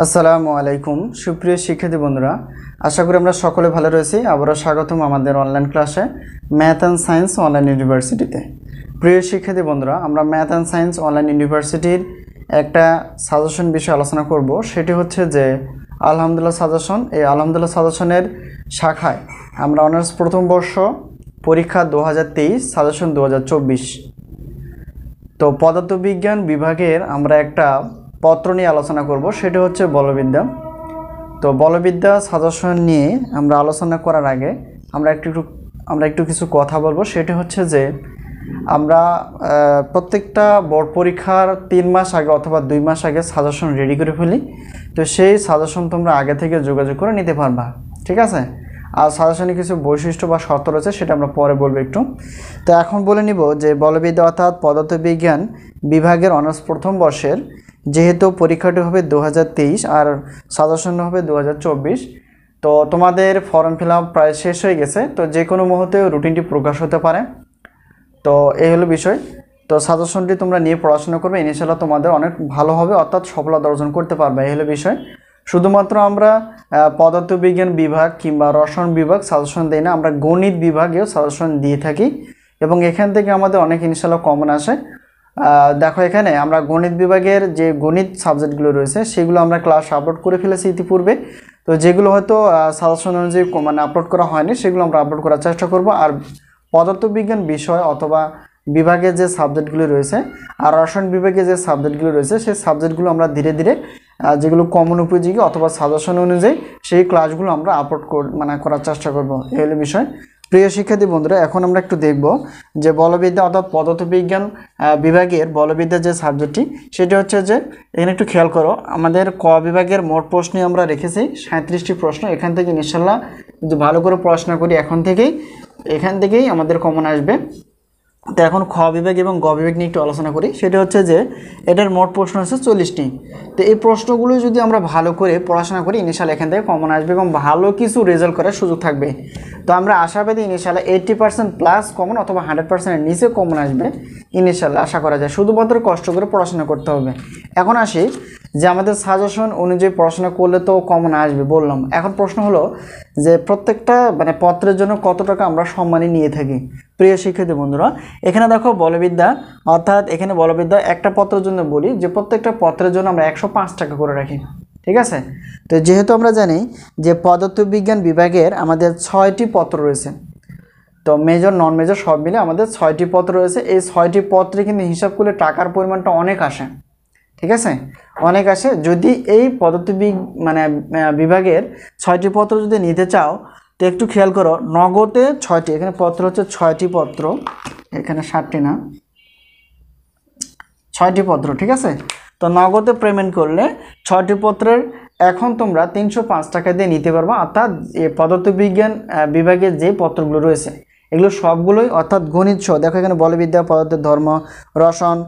আসসালামু আলাইকুম সুপ্রিয় শিক্ষার্থী বন্ধুরা, আশা করি আমরা সকলে ভালো রয়েছি। আবারও স্বাগতম আমাদের অনলাইন ক্লাসে ম্যাথ অ্যান্ড সায়েন্স অনলাইন ইউনিভার্সিটিতে। প্রিয় শিক্ষার্থী বন্ধুরা, আমরা ম্যাথ অ্যান্ড সায়েন্স অনলাইন ইউনিভার্সিটির একটা সাজেশন বিষয়ে আলোচনা করব। সেটি হচ্ছে যে আলহামদুলিল্লাহ সাজেশন। এই আলহামদুলিল্লাহ সাজেশনের শাখায় আমরা অনার্স প্রথম বর্ষ পরীক্ষা 2023 সাজেশন 2024। তো পদার্থবিজ্ঞান বিভাগের আমরা একটা পত্র নিয়ে আলোচনা করব, সেটি হচ্ছে বলবিদ্যা। তো বলবিদ্যা সাজেশন নিয়ে আমরা আলোচনা করার আগে আমরা একটু কিছু কথা বলবো। সেটি হচ্ছে যে আমরা প্রত্যেকটা বোর্ড পরীক্ষার 3 মাস আগে অথবা 2 মাস আগে সাজেশন রেডি করে ফেলি। তো সেই সাজেশন তোমরা আগে থেকে যোগাযোগ করে নিতে পারবা, ঠিক আছে? আর সাজেশনে কিছু বৈশিষ্ট্য বা শর্ত রয়েছে, সেটা আমরা পরে বলবো একটু। তো এখন বলে নিব যে বলবিদ্যা অর্থাৎ পদার্থবিজ্ঞান বিভাগের অনার্স প্রথম বর্ষের যেহেতু পরীক্ষাটি হবে 2023 আর সাজেশন হবে 2024। তো তোমাদের ফর্ম ফিল আপ প্রায় শেষ হয়ে গেছে। তো যে কোনো মুহূর্তে রুটিনটি প্রকাশ হতে পারে। তো এই হলো বিষয়। তো সাজেশনটি তোমরা নিয়ে পড়াশোনা করবে, ইনশাআল্লাহ তোমাদের অনেক ভালো হবে, অর্থাৎ সফলতা অর্জন করতে পারবে। এই হলো বিষয়। শুধুমাত্র আমরা পদার্থবিজ্ঞান বিভাগ কিংবা রসায়ন বিভাগ সাজেশন দিই না, আমরা গণিত বিভাগেও সাজেশন দিয়ে থাকি এবং এখান থেকে আমাদের অনেক ইনশাআল্লাহ কমন আসে। দেখো, এখানে আমরা গণিত বিভাগের যে গণিত সাবজেক্টগুলো রয়েছে সেগুলো আমরা ক্লাস আপলোড করে ফেলেছি ইতিপূর্বে। তো যেগুলো হয়তো সাজেশন অনুযায়ী আপলোড করা হয়নি, সেগুলো আমরা আপলোড করার চেষ্টা করব। আর পদার্থবিজ্ঞান বিষয় অথবা বিভাগের যে সাবজেক্টগুলো রয়েছে আর রসায়ন বিভাগে যে সাবজেক্টগুলো রয়েছে সেই সাবজেক্টগুলো আমরা ধীরে ধীরে যেগুলো কমন উপযোগী অথবা সাজেশন অনুযায়ী সেই ক্লাসগুলো আমরা আপলোড করার চেষ্টা করব। এই হলো বিষয়। প্রিয় শিক্ষার্থী বন্ধুরা, এখন আমরা একটু দেখব যে বলবিদ্যা অর্থাৎ পদার্থবিজ্ঞান বিভাগের বলবিদ্যার যে সাবজেক্টটি সেটি হচ্ছে যে এখানে একটু খেয়াল করো, আমাদের ক বিভাগের মোট প্রশ্নই আমরা রেখেছি 37টি প্রশ্ন। এখান থেকে ইনশাআল্লাহ যদি ভালো করে পড়াশোনা করি এখান থেকেই আমাদের কমন আসবে। তো এখন খ বিভাগ এবং গ বিভাগ নিয়ে একটু আলোচনা করি। সেটা হচ্ছে যে এটার মোট প্রশ্ন হচ্ছে 40টি। তো এই প্রশ্নগুলো যদি আমরা ভালো করে পড়াশোনা করি ইনশাআল্লাহ এখান থেকে কমন আসবে এবং ভালো কিছু রেজাল্ট করার সুযোগ থাকবে। তো আমরা আশাবাদী ইনশাআল্লাহ 80% প্লাস কমন অথবা 100%-এর নিচে কমন আসবে ইনশাআল্লাহ, আশা করা যায়। শুধুমাত্র কষ্ট করে পড়াশোনা করতে হবে। এখন আসি যে আমাদের সাজেশন অনুযায়ী পড়াশোনা করলে তো কমন আসবে বললাম। এখন প্রশ্ন হলো যে প্রত্যেকটা পত্রের জন্য কত টাকা আমরা সম্মানী নিয়ে থাকি। প্রিয় শিক্ষার্থী বন্ধুরা, এখানে দেখো বলবিদ্যা অর্থাৎ এখানে বলবিদ্যা একটা পত্রের জন্য বলি যে প্রত্যেকটা পত্রের জন্য আমরা 105 টাকা করে রাখি, ঠিক আছে? তো যেহেতু আমরা জানি যে পদার্থবিজ্ঞান বিভাগের আমাদের 6টি পত্র রয়েছে, তো মেজর নন মেজর সব মিলে আমাদের 6টি পত্র রয়েছে। এই 6টি পত্রে কিন্তু হিসাব করলে টাকার পরিমাণটা অনেক আসে, ঠিক আছে? অনেক আসে। যদি এই বিভাগের 6টি পত্র যদি নিতে চাও তো একটু খেয়াল করো, নগদে 6টি, এখানে পত্র হচ্ছে 6টি পত্র, এখানে 7টি না, 6টি পত্র, ঠিক আছে? তো নগদে পেমেন্ট করলে 6টি পত্রের এখন তোমরা 305 টাকা দিয়ে নিতে পারবা। অর্থাৎ পদার্থবিজ্ঞান বিভাগের যে পত্রগুলো রয়েছে এগুলো সবগুলোই, অর্থাৎ গণিত সহ, দেখো এখানে বলবিদ্যা, পদার্থের ধর্ম, রসায়ন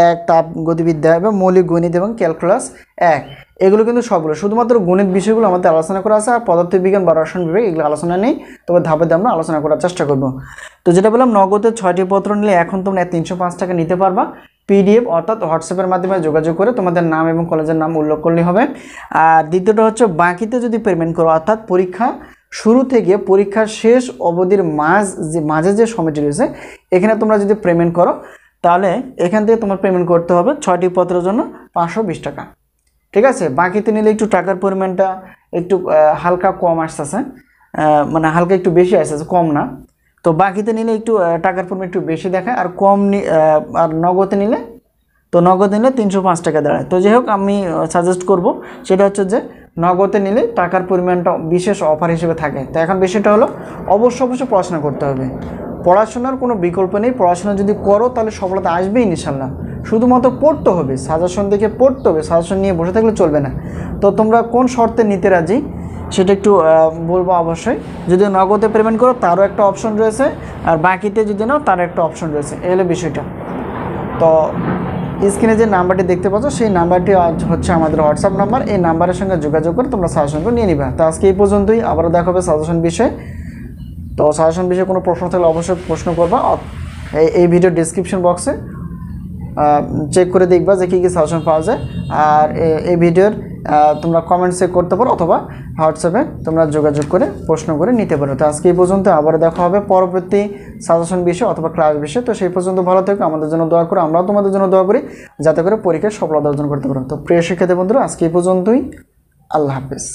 1, তাপ গতিবিদ্যা এবং মৌলিক গণিত এবং ক্যালকুলাস 1, এগুলো কিন্তু সবগুলো শুধুমাত্র গণিত বিষয়গুলো আমাদের আলোচনা করা আছে। আর পদার্থবিজ্ঞান বা রসায়ন বিভাগ এগুলো আলোচনা নেই, তবে ধাপে ধাপে আমরা আলোচনা করার চেষ্টা করব। তো যেটা বললাম, নগদে 6টি পত্র নিলে এখন তোমরা 305 টাকা নিতে পারবা। পিডিএফ অর্থাৎ হোয়াটসঅ্যাপের মাধ্যমে যোগাযোগ করে তোমাদের নাম এবং কলেজের নাম উল্লেখ করলেই হবে। আর দ্বিতীয়টা হচ্ছে বাকিতে যদি পেমেন্ট করো, অর্থাৎ পরীক্ষা শুরু থেকে পরীক্ষার শেষ অবধির মাঝে যে সময়টি রয়েছে এখানে তোমরা যদি পেমেন্ট করো তাহলে এখান থেকে তোমার পেমেন্ট করতে হবে 6টি পত্রের জন্য 520 টাকা, ঠিক আছে? বাকিতে নিলে একটু টাকার পরিমাণটা একটু হালকা কম আসতেছে, হালকা একটু বেশি আসতেছে, কম না। তো বাকিতে নিলে একটু টাকার পরিমাণ একটু বেশি দেখায়, আর আর নগদে নিলে 305 টাকা দাঁড়ায়। তো যাই হোক, আমি সাজেস্ট করব সেটা হচ্ছে যে নগদে নিলে টাকার পরিমাণটা বিশেষ অফার হিসেবে থাকে। তো এখন বিষয়টা হলো অবশ্যই পড়াশোনা করতে হবে। পড়াশোনার কোনো বিকল্প নেই। পড়াশোনা যদি করো তাহলে সফলতা আসবেই ইনশাআল্লাহ। শুধুমাত্র পড়তে হবে, সাজেশন দেখে পড়তে হবে, সাজেশন নিয়ে বসে থাকলে চলবে না। তো তোমরা কোন শর্তে নিতে রাজি সেটা একটু বলবো অবশ্যই। যদি নগদে পেমেন্ট করো তারও একটা অপশন রয়েছে, আর বাকিতে যদি নাও তার একটা অপশন রয়েছে। এই হলো বিষয়টা। তো স্ক্রিনে যে নাম্বারটি দেখতে পাচ্ছ সেই নাম্বারটি হচ্ছে আমাদের হোয়াটসঅ্যাপ নাম্বার। এই নাম্বারের সঙ্গে যোগাযোগ করে তোমরা সাজেশনগুলো নিয়ে নিবা। তো আজকে এই পর্যন্তই, আবারও দেখা হবে সাজেশন বিষয়ে। তো সাজেশন বিষয়ে কোনো প্রশ্ন থাকলে অবশ্যই প্রশ্ন করবা। এই ভিডিও ডিসক্রিপশন বক্সে চেক করে দেখবা যে কী কী সাজেশন পাওয়া যায়। আর এই ভিডিওর তোমরা কমেন্টসে করতে পারো অথবা হোয়াটসঅ্যাপে তোমরা যোগাযোগ করে প্রশ্ন করে নিতে পারো। তো আজকে এই পর্যন্ত, আবার দেখা হবে পরবর্তী সাজেশন বিষয় অথবা ক্লাস বিষয়। তো সেই পর্যন্ত ভালো থেকো, আমাদের জন্য দোয়া করো, আমরাও তোমাদের জন্য দোয়া করি যাতে করে পরীক্ষায় সফলতা অর্জন করতে পারো। তো প্রিয় শিক্ষার্থী বন্ধুরা, আজকে এই পর্যন্তই। আল্লাহ হাফেজ।